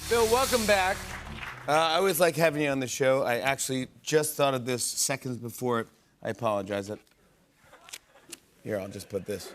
Bill, welcome back. I always like having you on the show. I actually just thought of this seconds before it. I apologize. Here, I'll just put this.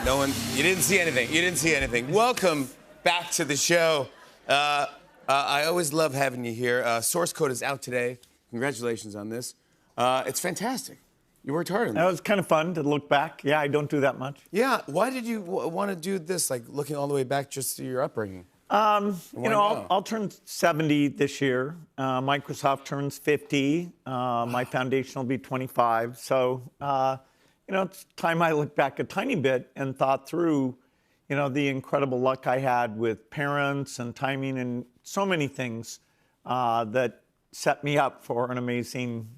No one, you didn't see anything. You didn't see anything. Welcome back to the show. I always love having you here. Source Code is out today. Congratulations on this. It's fantastic. You worked hard on that. That was kind of fun to look back. Yeah, I don't do that much. Yeah, why did you want to do this, like looking all the way back just to your upbringing? I'll turn 70 this year. Microsoft turns 50. My foundation will be 25. So, it's time I look back a tiny bit and thought through, the incredible luck I had with parents and timing and so many things that set me up for an amazing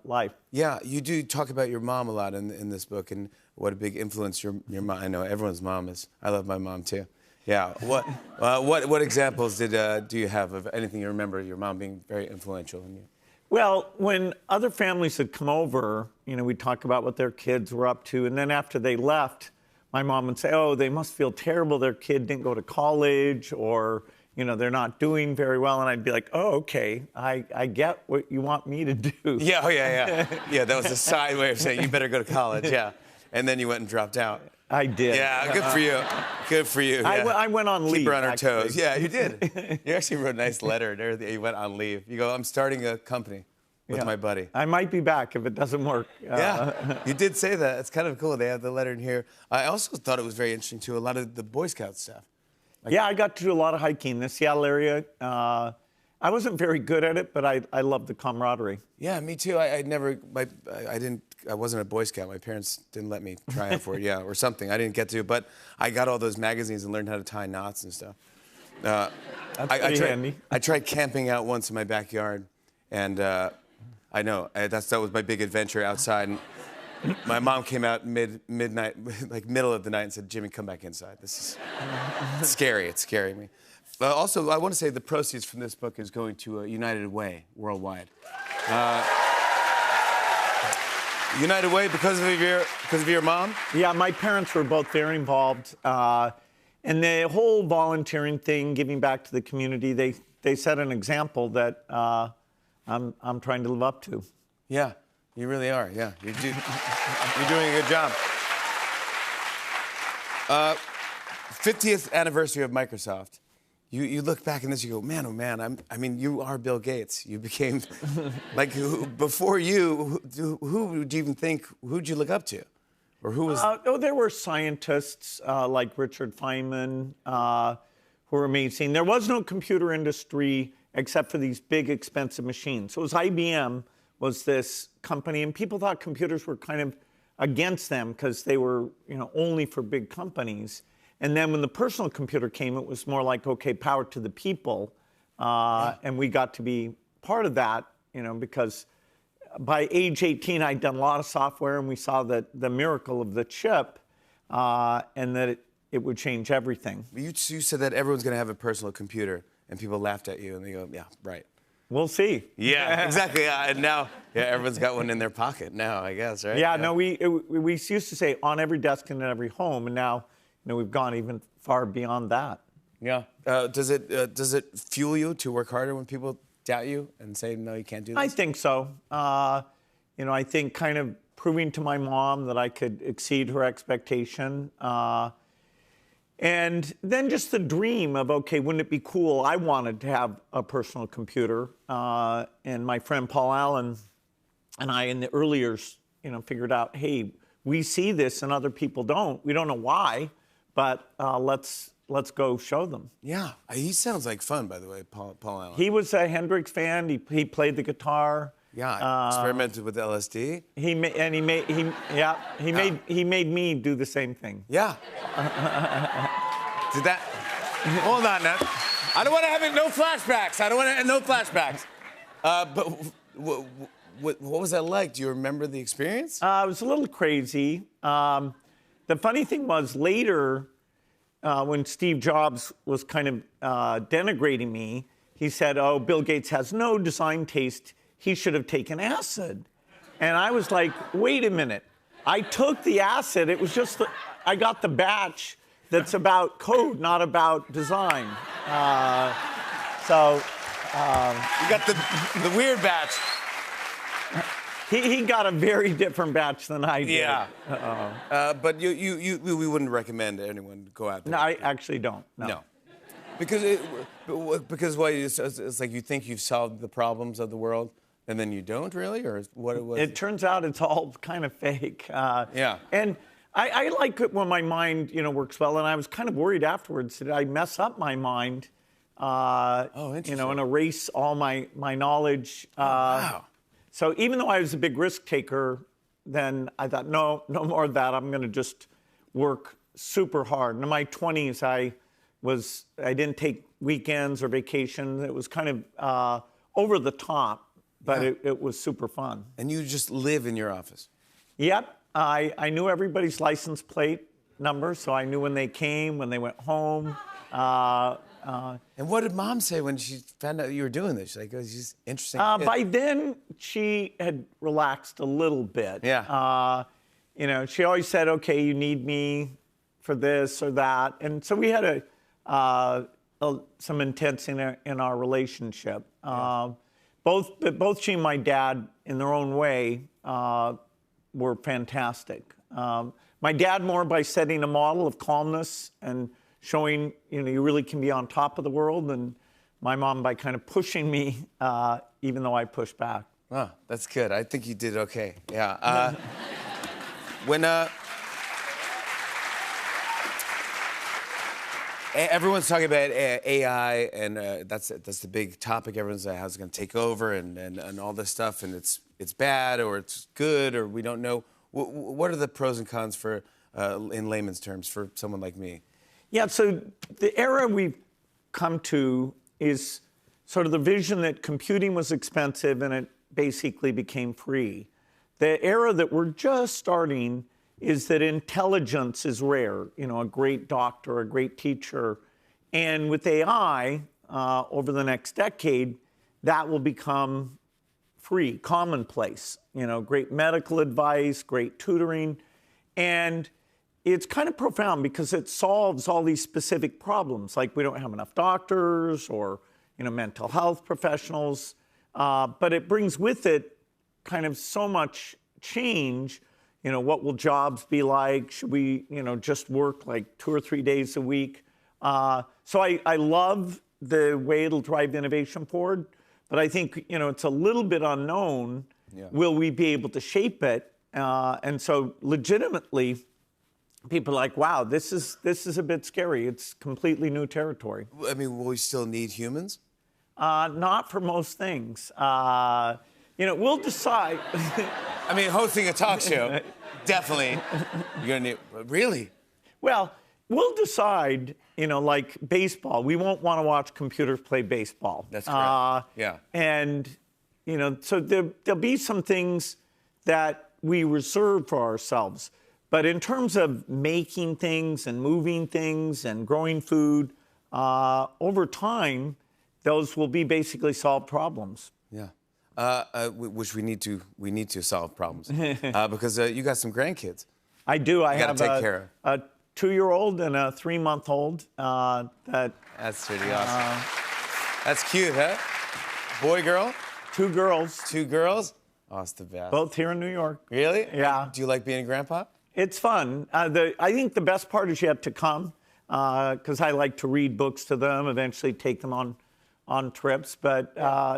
life. Yeah, you do talk about your mom a lot in this book and what a big influence your mom. I know everyone's mom is. I love my mom too. Yeah. What examples do you have of anything you remember your mom being very influential in you? Well, when other families had come over, we'd talk about what their kids were up to, and then after they left, my mom would say, "Oh, they must feel terrible. Their kid didn't go to college, or they're not doing very well." And I'd be like, "Oh, okay, I get what you want me to do." Yeah, oh, yeah. Yeah, that was a side way of saying you better go to college, yeah. And then you went and dropped out. I did. Yeah, good for you. Good for you. Yeah. I went on leave. Keep her on her actually. toes. Yeah, you did. You actually wrote a nice letter and everything. You went on leave. You go, "I'm starting a company with my buddy." I might be back if it doesn't work. Yeah, you did say that. It's kind of cool. They have the letter in here. I also thought it was very interesting, too, a lot of the Boy Scout stuff. Yeah, I got to do a lot of hiking in the Seattle area. I wasn't very good at it, but I loved the camaraderie. Yeah, me too. I wasn't a Boy Scout. My parents didn't let me try out for it, or something. I didn't get to, but I got all those magazines and learned how to tie knots and stuff. That's pretty handy. I tried camping out once in my backyard, and I know that was my big adventure outside. And my mom came out midnight, like middle of the night, and said, "Jimmy, come back inside. This is scary. It's scaring me." Also, I want to say the proceeds from this book is going to United Way worldwide. United Way because of your mom? Yeah, my parents were both very involved, and the whole volunteering thing, giving back to the community, they set an example that I'm trying to live up to. Yeah, you really are. Yeah, you're doing a good job. 50th anniversary of Microsoft. You look back in this, you go, "Man, oh man, you are Bill Gates. You became, before you, who would you even think, who'd you look up to? Or who was? There were scientists like Richard Feynman who were amazing. There was no computer industry except for these big, expensive machines. So it was IBM was this company, and people thought computers were kind of against them because they were, only for big companies. And then when the personal computer came, it was more like, okay, power to the people. And we got to be part of that, because by age 18, I'd done a lot of software, and we saw that the miracle of the chip and that it would change everything. You said that everyone's going to have a personal computer, and people laughed at you, and they go, "Yeah, right." We'll see. Yeah, exactly. Yeah. And now, everyone's got one in their pocket now, I guess, right? Yeah, no, we used to say on every desk and in every home, and now, we've gone even far beyond that. Yeah. Does it fuel you to work harder when people doubt you and say, "No, you can't do this"? I think so. I think kind of proving to my mom that I could exceed her expectation. And then just the dream of, okay, wouldn't it be cool? I wanted to have a personal computer. And my friend Paul Allen and I in the early years, figured out, hey, we see this and other people don't. We don't know why, but let's go show them. Yeah, he sounds like fun, by the way, Paul Allen. He was a Hendrix fan. He played the guitar. Yeah, experimented with LSD. He made me do the same thing. Yeah. Did that? Hold on now. I don't want to have no flashbacks. No flashbacks. But what was that like? Do you remember the experience? It was a little crazy. The funny thing was later, when Steve Jobs was kind of denigrating me, he said, "Oh, Bill Gates has no design taste. He should have taken acid." And I was like, wait a minute. I took the acid. It was just, I got the batch that's about code, not about design. So You got the weird batch. he got a very different batch than I did. Yeah. But we wouldn't recommend anyone go out there. No, I actually don't. No. Because it's like you think you've solved the problems of the world, and then you don't really, or what it was. It turns out it's all kind of fake. Yeah. And I like it when my mind, works well. And I was kind of worried afterwards, did I mess up my mind? Interesting. And erase all my knowledge. Wow. So even though I was a big risk taker, then I thought, no more of that. I'm going to just work super hard. And in my 20s, I didn't take weekends or vacations. It was kind of over the top, but it was super fun. And you just live in your office. Yep. I knew everybody's license plate number, so I knew when they came, when they went home. And what did Mom say when she found out you were doing this? She's like, oh, she's interesting. By then, she had relaxed a little bit. Yeah. She always said, okay, you need me for this or that. And so we had some intensity in our relationship. Both she and my dad, in their own way, were fantastic. My dad more by setting a model of calmness and showing, you really can be on top of the world, and my mom by kind of pushing me, even though I pushed back. Oh, that's good. I think you did okay. Yeah. Everyone's talking about AI, and that's the big topic. Everyone's like, how's it going to take over, and all this stuff, and it's bad or it's good or we don't know. What are the pros and cons for, in layman's terms, for someone like me? Yeah, so the era we've come to is sort of the vision that computing was expensive and it basically became free. The era that we're just starting is that intelligence is rare, a great doctor, a great teacher. And with AI, over the next decade, that will become free, commonplace. Great medical advice, great tutoring. And it's kind of profound because it solves all these specific problems, like we don't have enough doctors or mental health professionals, but it brings with it kind of so much change. What will jobs be like? Should we just work like 2 or 3 days a week? So I love the way it'll drive innovation forward, but I think it's a little bit unknown. Yeah. Will we be able to shape it? And so legitimately, people are like, wow, this is a bit scary. It's completely new territory. I mean, will we still need humans? Not for most things. We'll decide. I mean, hosting a talk show, definitely. You're gonna need, really? Well, we'll decide, like baseball. We won't want to watch computers play baseball. That's correct. Yeah. And, so there'll be some things that we reserve for ourselves. But in terms of making things and moving things and growing food, over time, those will be basically solved problems. Yeah. Which we need to solve problems because you got some grandkids. I do. I have take care a 2-year-old and a 3-month-old. That's pretty awesome. That's cute, huh? Boy, girl? 2 girls. 2 girls? Oh, it's the best. Both here in New York. Really? Yeah. Do you like being a grandpa? It's fun. I think the best part is yet to come because I like to read books to them, eventually take them on trips. But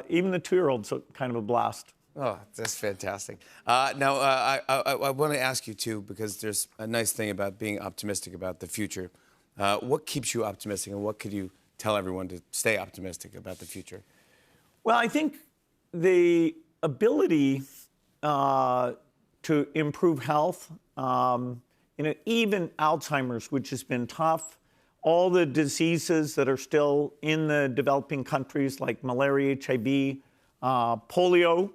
even the 2-year-old's kind of a blast. Oh, that's fantastic. Now, I want to ask you, too, because there's a nice thing about being optimistic about the future. What keeps you optimistic, and what could you tell everyone to stay optimistic about the future? Well, I think the ability to improve health, even Alzheimer's, which has been tough, all the diseases that are still in the developing countries like malaria, HIV, polio,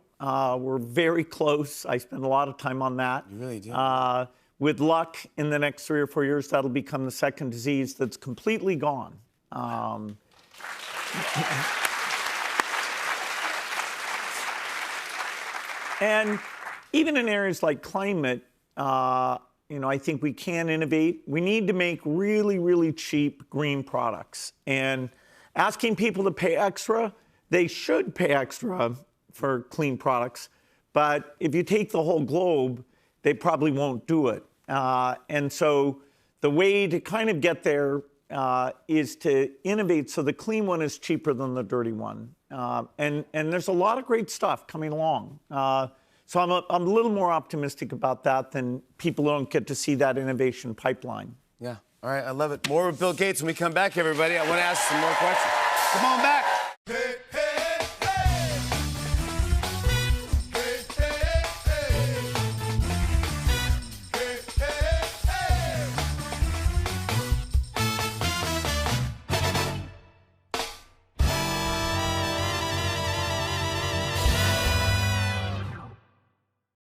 we're very close. I spend a lot of time on that. You really do. With luck, in the next 3 or 4 years, that'll become the second disease that's completely gone. And even in areas like climate, I think we can innovate. We need to make really, really cheap green products. And asking people to pay extra, they should pay extra for clean products. But if you take the whole globe, they probably won't do it. And so the way to kind of get there is to innovate so the clean one is cheaper than the dirty one. And there's a lot of great stuff coming along. So I'm a little more optimistic about that than people don't get to see that innovation pipeline. Yeah. All right. I love it. More with Bill Gates when we come back, everybody. I want to ask some more questions. Come on back.